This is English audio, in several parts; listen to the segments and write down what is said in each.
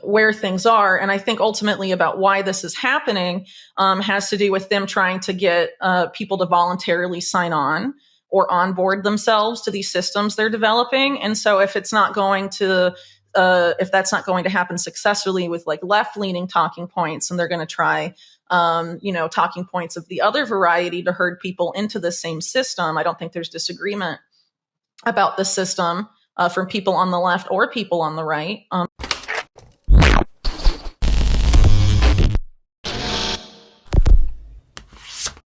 where things are. And I think ultimately about why this is happening has to do with them trying to get people to voluntarily sign on or onboard themselves to these systems they're developing. And so if it's not going to if that's not going to happen successfully with like left-leaning talking points, and they're going to try talking points of the other variety to herd people into the same system. I don't think there's disagreement about the system from people on the left or people on the right.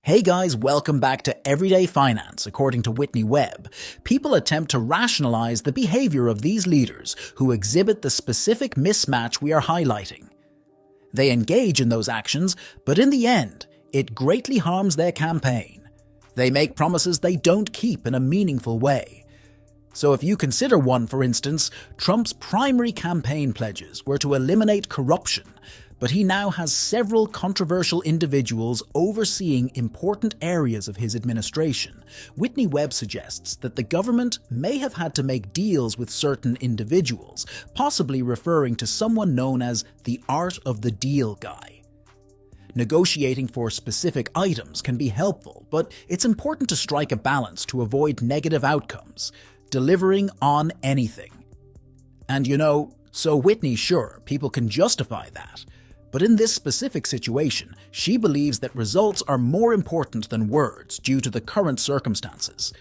Hey guys, welcome back to Everyday Finance. According to Whitney Webb, people attempt to rationalize the behavior of these leaders who exhibit the specific mismatch we are highlighting. They engage in those actions, but in the end, it greatly harms their campaign. They make promises they don't keep in a meaningful way. So if you consider one, for instance, Trump's primary campaign pledges were to eliminate corruption, but he now has several controversial individuals overseeing important areas of his administration. Whitney Webb suggests that the government may have had to make deals with certain individuals, possibly referring to someone known as the art of the deal guy. Negotiating for specific items can be helpful, but it's important to strike a balance to avoid negative outcomes, delivering on anything. And so Whitney, sure, people can justify that. But in this specific situation, she believes that results are more important than words due to the current circumstances.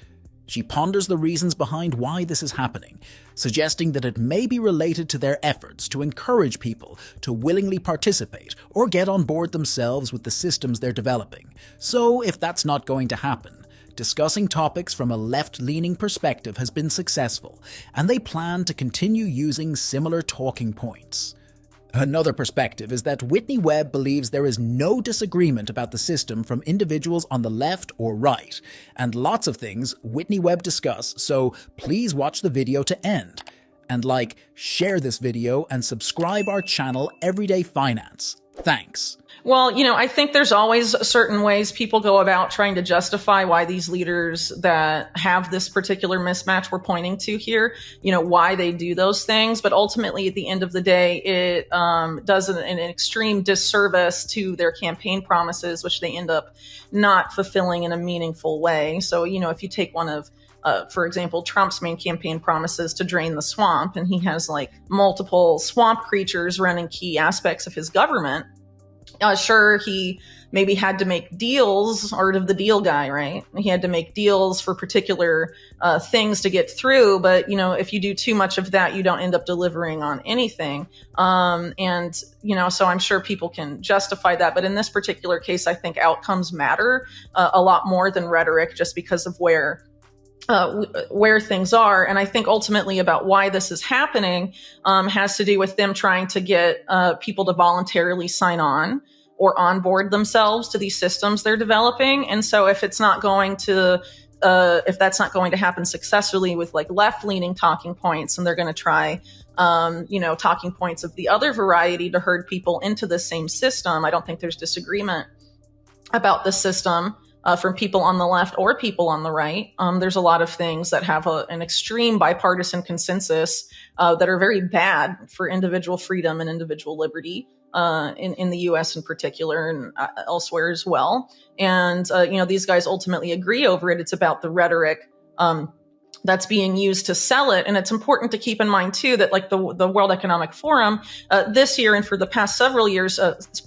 She ponders the reasons behind why this is happening, suggesting that it may be related to their efforts to encourage people to willingly participate or get on board themselves with the systems they're developing. So if that's not going to happen, discussing topics from a left-leaning perspective has been successful, and they plan to continue using similar talking points. Another perspective is that Whitney Webb believes there is no disagreement about the system from individuals on the left or right, and lots of things Whitney Webb discuss, so please watch the video to end. And share this video and subscribe our channel Everyday Finance. Thanks. Well, I think there's always certain ways people go about trying to justify why these leaders that have this particular mismatch we're pointing to here, why they do those things. But ultimately, at the end of the day, it does an extreme disservice to their campaign promises, which they end up not fulfilling in a meaningful way. So, if you take one of for example, Trump's main campaign promises to drain the swamp, and he has multiple swamp creatures running key aspects of his government. Sure, he maybe had to make deals, art of the deal guy, right? He had to make deals for particular things to get through. But, if you do too much of that, you don't end up delivering on anything. So I'm sure people can justify that. But in this particular case, I think outcomes matter a lot more than rhetoric, just because of where things are. And I think ultimately about why this is happening has to do with them trying to get people to voluntarily sign on or onboard themselves to these systems they're developing. And so if that's not going to happen successfully with left-leaning talking points, and they're going to try talking points of the other variety to herd people into the same system, I don't think there's disagreement about the system from people on the left or people on the right. There's a lot of things that have an extreme bipartisan consensus that are very bad for individual freedom and individual liberty in the U.S. in particular, and elsewhere as well. And, these guys ultimately agree over it. It's about the rhetoric that's being used to sell it. And it's important to keep in mind, too, that the World Economic Forum this year and for the past several years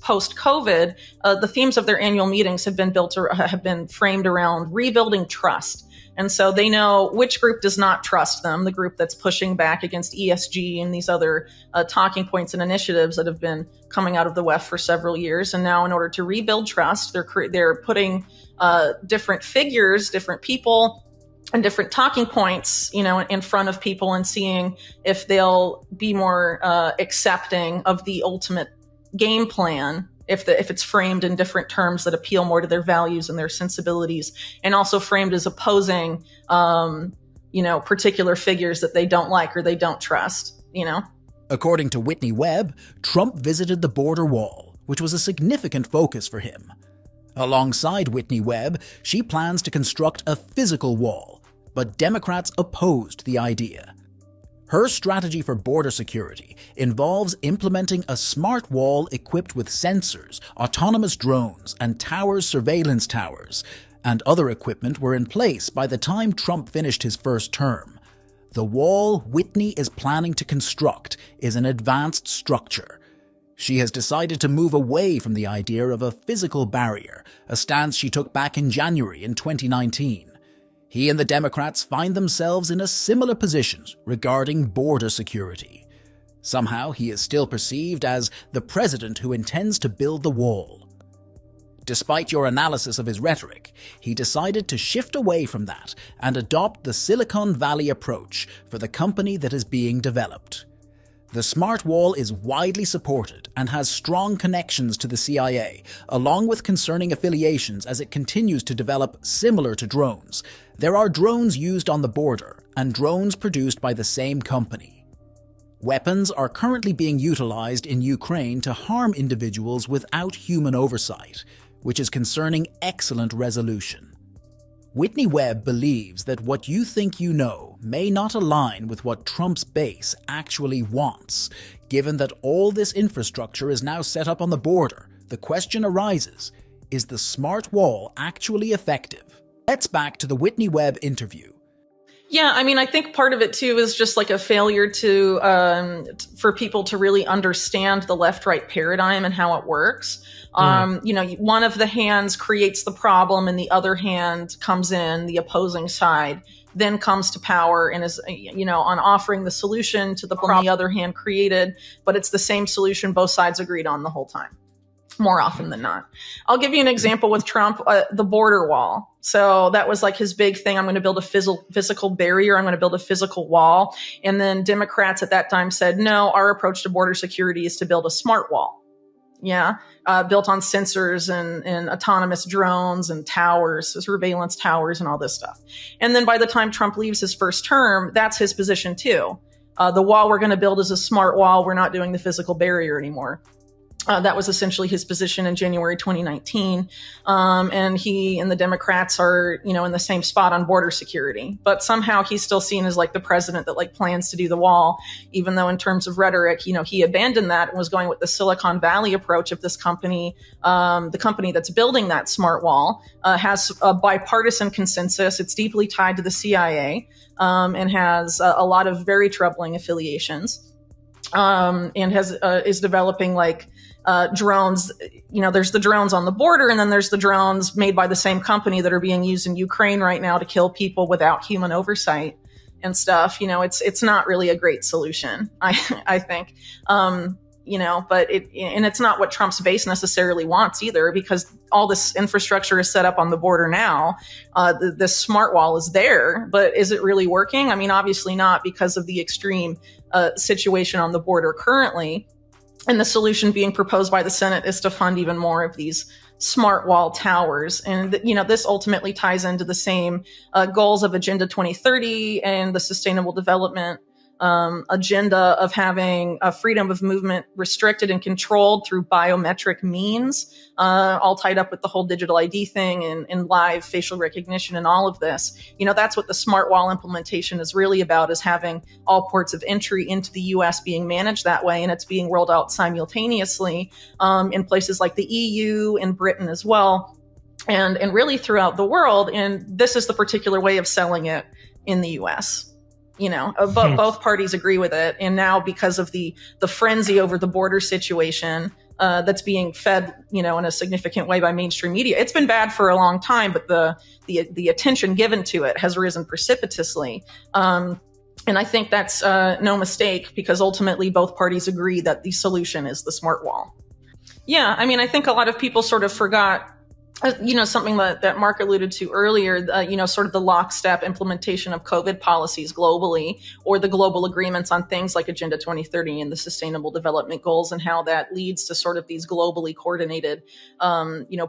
post-COVID, the themes of their annual meetings have been framed around rebuilding trust. And so they know which group does not trust them, the group that's pushing back against ESG and these other talking points and initiatives that have been coming out of the WEF for several years. And now in order to rebuild trust, they're putting different figures, different people, and different talking points, in front of people, and seeing if they'll be more accepting of the ultimate game plan if it's framed in different terms that appeal more to their values and their sensibilities, and also framed as opposing, particular figures that they don't like or they don't trust, According to Whitney Webb, Trump visited the border wall, which was a significant focus for him. Alongside Whitney Webb, she plans to construct a physical wall, but Democrats opposed the idea. Her strategy for border security involves implementing a smart wall equipped with sensors, autonomous drones, and surveillance towers, and other equipment were in place by the time Trump finished his first term. The wall Whitney is planning to construct is an advanced structure. She has decided to move away from the idea of a physical barrier, a stance she took back in January in 2019. He and the Democrats find themselves in a similar position regarding border security. Somehow, he is still perceived as the president who intends to build the wall. Despite your analysis of his rhetoric, he decided to shift away from that and adopt the Silicon Valley approach for the company that is being developed. The smart wall is widely supported and has strong connections to the CIA, along with concerning affiliations as it continues to develop similar to drones. There are drones used on the border and drones produced by the same company. Weapons are currently being utilized in Ukraine to harm individuals without human oversight, which is concerning excellent resolution. Whitney Webb believes that what you think you know may not align with what Trump's base actually wants. Given that all this infrastructure is now set up on the border, the question arises, is the smart wall actually effective? Let's back to the Whitney Webb interview. Yeah, I mean, I think part of it too is just like a failure for people to really understand the left-right paradigm and how it works. One of the hands creates the problem and the other hand comes in, the opposing side, then comes to power and is, on offering the solution to the problem the other hand created, but it's the same solution both sides agreed on the whole time, more often than not. I'll give you an example with Trump, the border wall. So that was like his big thing. I'm going to build a physical barrier. I'm going to build a physical wall. And then Democrats at that time said, no, our approach to border security is to build a smart wall. Yeah. Built on sensors and autonomous drones and towers, surveillance towers and all this stuff. And then by the time Trump leaves his first term, that's his position too. The wall we're going to build is a smart wall. We're not doing the physical barrier anymore. That was essentially his position in January 2019. And he and the Democrats are, in the same spot on border security. But somehow he's still seen as like the president that like plans to do the wall, even though in terms of rhetoric, he abandoned that and was going with the Silicon Valley approach of this company. The company that's building that smart wall has a bipartisan consensus. It's deeply tied to the CIA and has a lot of very troubling affiliations and is developing like drones. There's the drones on the border, and then there's the drones made by the same company that are being used in Ukraine right now to kill people without human oversight and stuff. It's not really a great solution, I think. But it's not what Trump's base necessarily wants either, because all this infrastructure is set up on the border now. This smart wall is there, but is it really working? I mean, obviously not, because of the extreme situation on the border currently. And the solution being proposed by the Senate is to fund even more of these smart wall towers. And, this ultimately ties into the same goals of Agenda 2030 and the Sustainable Development agenda of having freedom of movement restricted and controlled through biometric means, all tied up with the whole digital ID thing and live facial recognition and all of this. That's what the smart wall implementation is really about, is having all ports of entry into the US being managed that way. And it's being rolled out simultaneously in places like the EU and Britain as well, and really throughout the world. And this is the particular way of selling it in the US. Both parties agree with it. And now, because of the frenzy over the border situation that's being fed, in a significant way by mainstream media, it's been bad for a long time, but the attention given to it has risen precipitously. And I think that's no mistake, because ultimately both parties agree that the solution is the smart wall. Yeah, I mean, I think a lot of people sort of forgot something that Mark alluded to earlier, sort of the lockstep implementation of COVID policies globally, or the global agreements on things like Agenda 2030 and the Sustainable Development Goals, and how that leads to sort of these globally coordinated,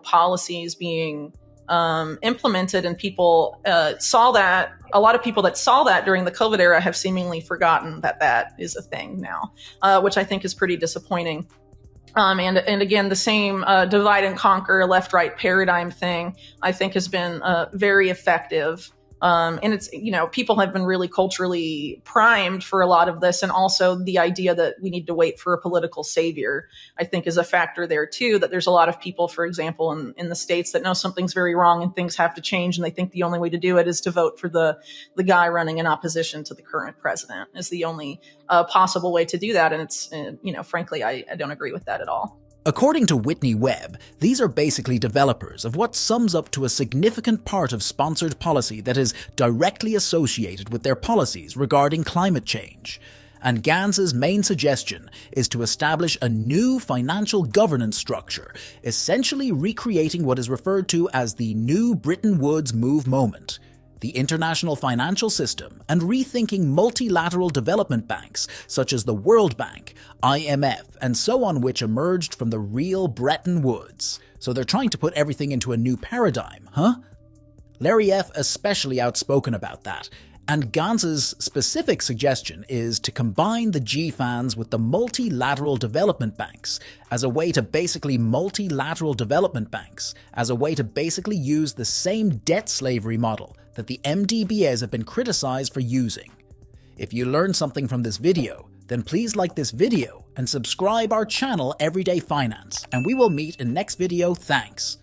policies being implemented. And people saw that. A lot of people that saw that during the COVID era have seemingly forgotten that is a thing now, which I think is pretty disappointing. And again, the same divide and conquer left-right paradigm thing, I think, has been very effective And it's, people have been really culturally primed for a lot of this. And also the idea that we need to wait for a political savior, I think, is a factor there too, that there's a lot of people, for example, in the States that know something's very wrong and things have to change. And they think the only way to do it is to vote for the guy running in opposition to the current president is the only possible way to do that. And it's, frankly, I don't agree with that at all. According to Whitney Webb, these are basically developers of what sums up to a significant part of sponsored policy that is directly associated with their policies regarding climate change. And Gantz's main suggestion is to establish a new financial governance structure, essentially recreating what is referred to as the New Bretton Woods Move moment. The international financial system, and rethinking multilateral development banks such as the World Bank, IMF, and so on, which emerged from the real Bretton Woods. So they're trying to put everything into a new paradigm, huh? Larry F. especially outspoken about that, and Gantz's specific suggestion is to combine the GFANs with the multilateral development banks as a way to basically use the same debt slavery model that the MDBs have been criticized for using. If you learned something from this video, then please like this video and subscribe our channel Everyday Finance, and we will meet in next video. Thanks.